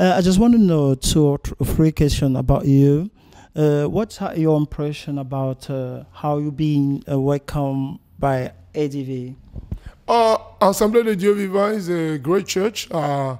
I just want to know two or three questions about you. What's your impression about how you being welcomed by ADV? Assemblée de Dieu Vivant is a great church. I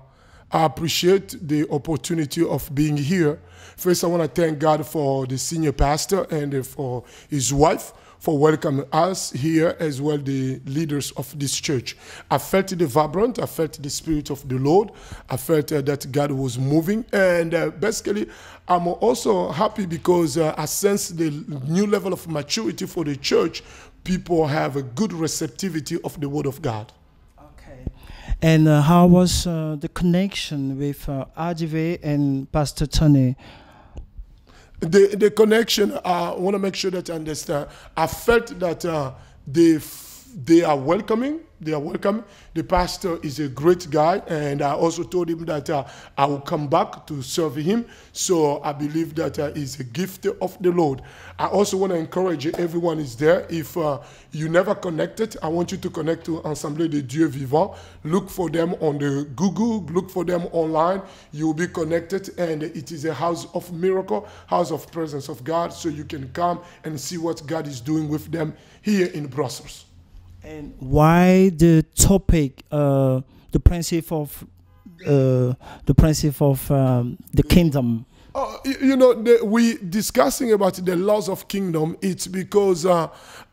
appreciate the opportunity of being here. First, I want to thank God for the senior pastor and for his wife for welcoming us here, as well the leaders of this church. I felt the vibrant, I felt the spirit of the Lord, I felt that God was moving, and basically I'm also happy because I sense the new level of maturity for the church. People have a good receptivity of the Word of God. Okay. And how was the connection with RGV and Pastor Tony? The connection, I want to make sure that I understand. I felt that they are welcoming. They are welcome. The pastor is a great guy, and I also told him that I will come back to serve him. So I believe that is a gift of the Lord. I also want to encourage everyone is there. If you never connected, I want you to connect to Assemblée de Dieu Vivant. Look for them on the Google. Look for them online. You will be connected, and it is a house of miracle, house of presence of God. So you can come and see what God is doing with them here in Brussels. And why the topic, the principle of the kingdom? You know, we discussing about the laws of kingdom. It's because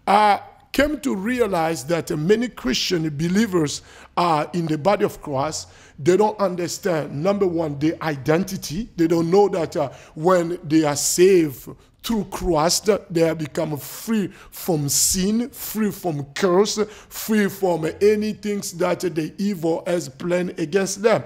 I came to realize that many Christian believers are in the body of Christ. They don't understand, number one, the identity. They don't know that when they are saved through Christ, they have become free from sin, free from curse, free from anything that the evil has planned against them.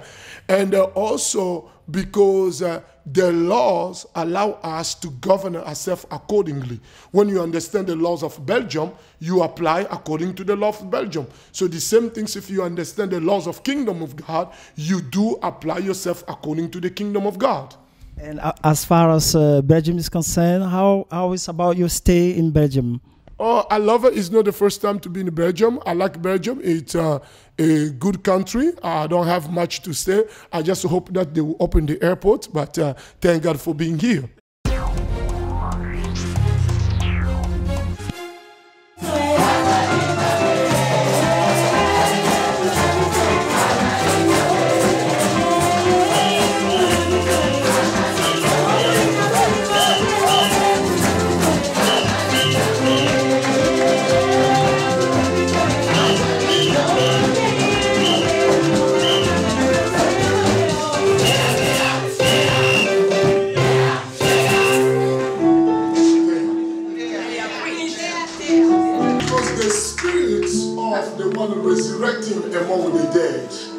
And also because the laws allow us to govern ourselves accordingly. When you understand the laws of Belgium, you apply according to the law of Belgium. So the same things, if you understand the laws of kingdom of God, you do apply yourself according to the kingdom of God. And as far as Belgium is concerned, how is about your stay in Belgium? Oh, I love it. It's not the first time to be in Belgium. I like Belgium. It's a good country. I don't have much to say. I just hope that they will open the airport, but thank God for being here.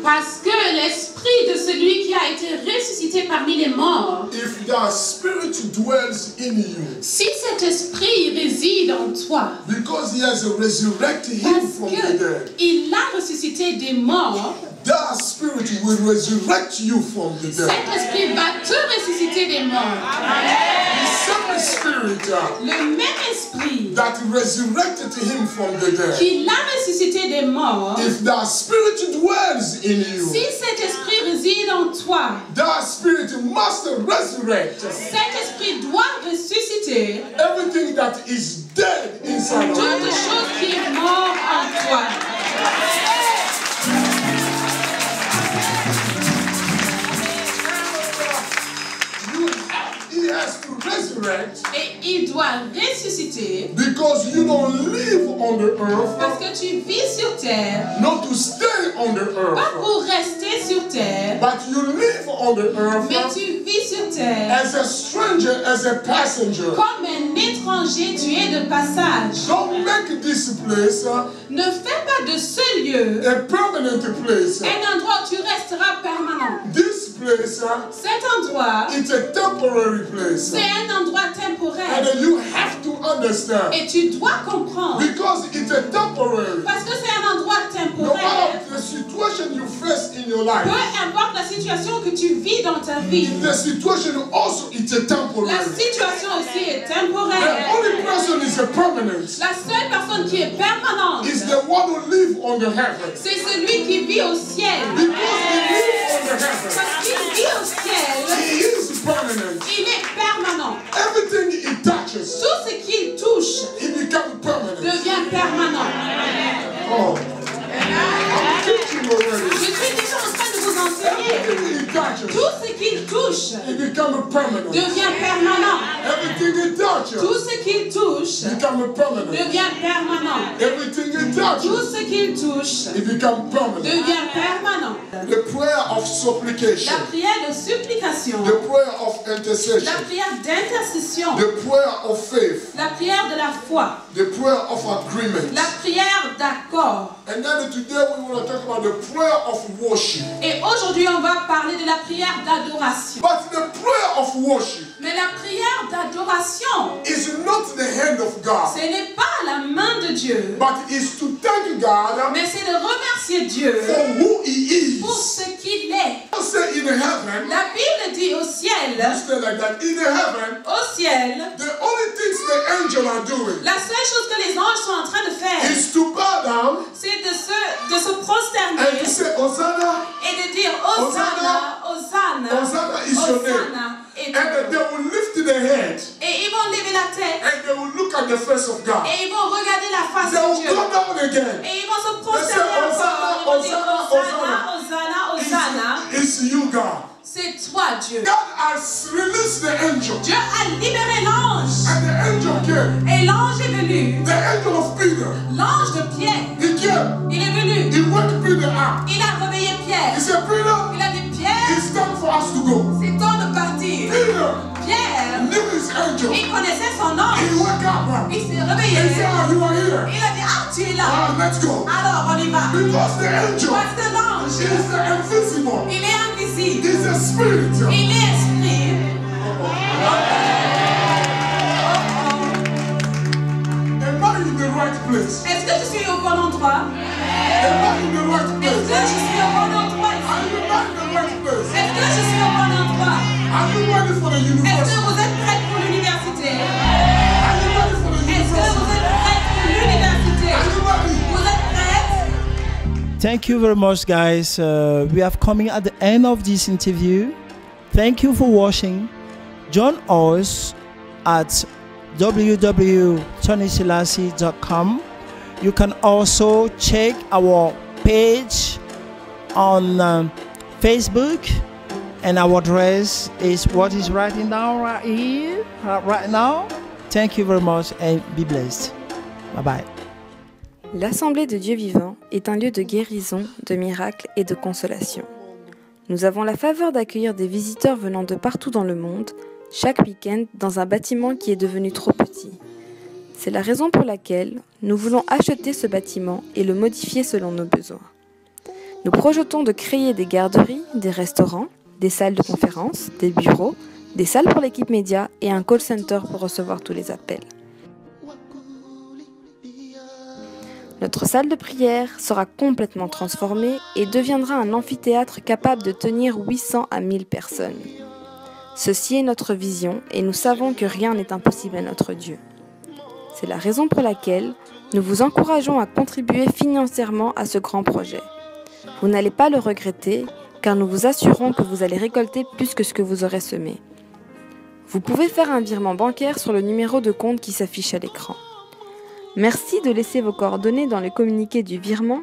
Parce que l'esprit de celui qui a été ressuscité parmi les morts, if the spirit dwells in you, si cet esprit réside en toi, because he has resurrected him from the dead, il a ressuscité des morts, that spirit will resurrect you from the dead. Cet esprit va te ressusciter des morts. The same spirit le même esprit that resurrected him from the dead, qui l'a ressuscité des morts, if that spirit dwells in you, si cet esprit réside en toi, that spirit must resurrect cet esprit doit ressusciter everything that is dead inside of toute you. chose qui est mort en toi. He has to resurrect. Et il doit ressusciter. Because you don't live on the earth. Parce que tu vis sur terre. Not to stay on the earth. Pas pour rester sur terre. But you live on the earth. Mais tu vis sur terre. As a stranger, as a passenger. Comme un étranger, tu es de passage. Don't make this place. Ne fais pas de ce lieu. A permanent place. Un endroit où tu resteras permanent. This place. Cet endroit. It's a temporary place. C'est un endroit temporaire. And you have to understand. Et tu dois comprendre. Because it's a temporary. Parce que c'est un endroit No temporaire. matter the situation you face in your life. Peu importe la situation que tu vis dans ta vie. The situation also it's a temporary. La situation aussi est The temporaire. only person is a permanent. La seule personne qui est permanente, Is the one who live on the heaven. c'est celui qui vit au ciel. Because he lives on the heaven, Parce qu'il vit au ciel, he is permanent. il est permanent. Everything he touches, Tout ce qu'il touche he becomes permanent. devient permanent. Oh, I'm teaching already. Je suis déjà en train de vous enseigner. Everything he touches, Tout ce qu'il touche he becomes permanent. devient permanent. Everything he Tout touches, ce qu'il touche becomes permanent. devient permanent. Everything he Tout touches, ce qu'il touche he becomes permanent. devient permanent. The prayer of supplication, La prière de supplication, the prayer of la intercession, prière d'intercession, the prayer of faith, la prière de la foi, the prayer of agreement. la prière d'accord. And then today we want to talk about the prayer of worship. Et aujourd'hui, on va parler de la prière d'adoration. But the prayer of worship Mais la prière d'adoration, is not the hand of God, ce n'est pas la main de Dieu, but is to thank God mais c'est de remercier Dieu for who He pour is. ce qu'il est. I say in heaven, La Bible dit au ciel, stay like that. In heaven, au ciel, the only things the angels are doing la seule chose que les anges sont en train de faire, is to bow down c'est de se and prosterner to say, Hosanna, et de dire Hosanna, Hosanna, Hosanna is your name. Hosanna. Et And they will lift their head ils vont lever la tête and they will look at the face of God. et ils vont regarder la face They de will Dieu. go down again. Et ils vont se prosterner They say, encore. Ils vont dire Hosanna, Hosanna, Hosanna, Hosanna. It's you, God. C'est toi, Dieu. God has released the angel. Dieu a libéré l'ange. And the angel came. Et l'ange est venu. The angel of Peter. L'ange de Pierre, He came. il est venu. He woke Peter up. Il a réveillé He Pierre. said, Peter, Il a dit Pierre, it's time for us to go. c'est temps de partir. Peter Pierre, knew his angel. il connaissait son He ange. woke up. Il s'est He réveillé. said, oh, you are here. Il a dit tu es là. Let's go. Alors on y va. Because the angel Parce que l'ange, is invisible. il est invisible. He's a spirit. Il est esprit. Am I in the right place? Est-ce que je suis au bon endroit? Am I in the right Est-ce que place? je suis au bon endroit? Are you not in the right place? Est-ce que je suis au bon endroit? Are you ready for the Est-ce que university? vous êtes prêts pour l'université? Are you ready for the Est-ce que university? vous êtes prêts pour l'université? Are you ready? Vous êtes prêts? Thank you very much, guys. We are coming at the end of this interview. Thank you for watching. Join us at www.tonyselassie.com. You can also check our page on Facebook, and our address is what is writing down right here, right now. Thank you very much and be blessed. Bye bye. L'Assemblée de Dieu vivant est un lieu de guérison, de miracles et de consolation. Nous avons la faveur d'accueillir des visiteurs venant de partout dans le monde, chaque week-end dans un bâtiment qui est devenu trop petit. C'est la raison pour laquelle nous voulons acheter ce bâtiment et le modifier selon nos besoins. Nous projetons de créer des garderies, des restaurants, des salles de conférence, des bureaux, des salles pour l'équipe média et un call center pour recevoir tous les appels. Notre salle de prière sera complètement transformée et deviendra un amphithéâtre capable de tenir 800 à 1000 personnes. Ceci est notre vision et nous savons que rien n'est impossible à notre Dieu. C'est la raison pour laquelle nous vous encourageons à contribuer financièrement à ce grand projet. Vous n'allez pas le regretter car nous vous assurons que vous allez récolter plus que ce que vous aurez semé. Vous pouvez faire un virement bancaire sur le numéro de compte qui s'affiche à l'écran. Merci de laisser vos coordonnées dans le communiqué du virement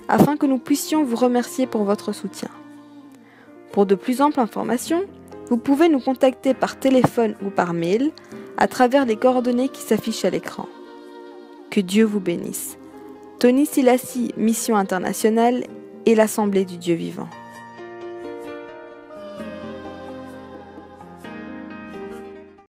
afin que nous puissions vous remercier pour votre soutien. Pour de plus amples informations, vous pouvez nous contacter par téléphone ou par mail à travers les coordonnées qui s'affichent à l'écran. Que Dieu vous bénisse. Tony Selassie, Mission Internationale et l'Assemblée du Dieu Vivant.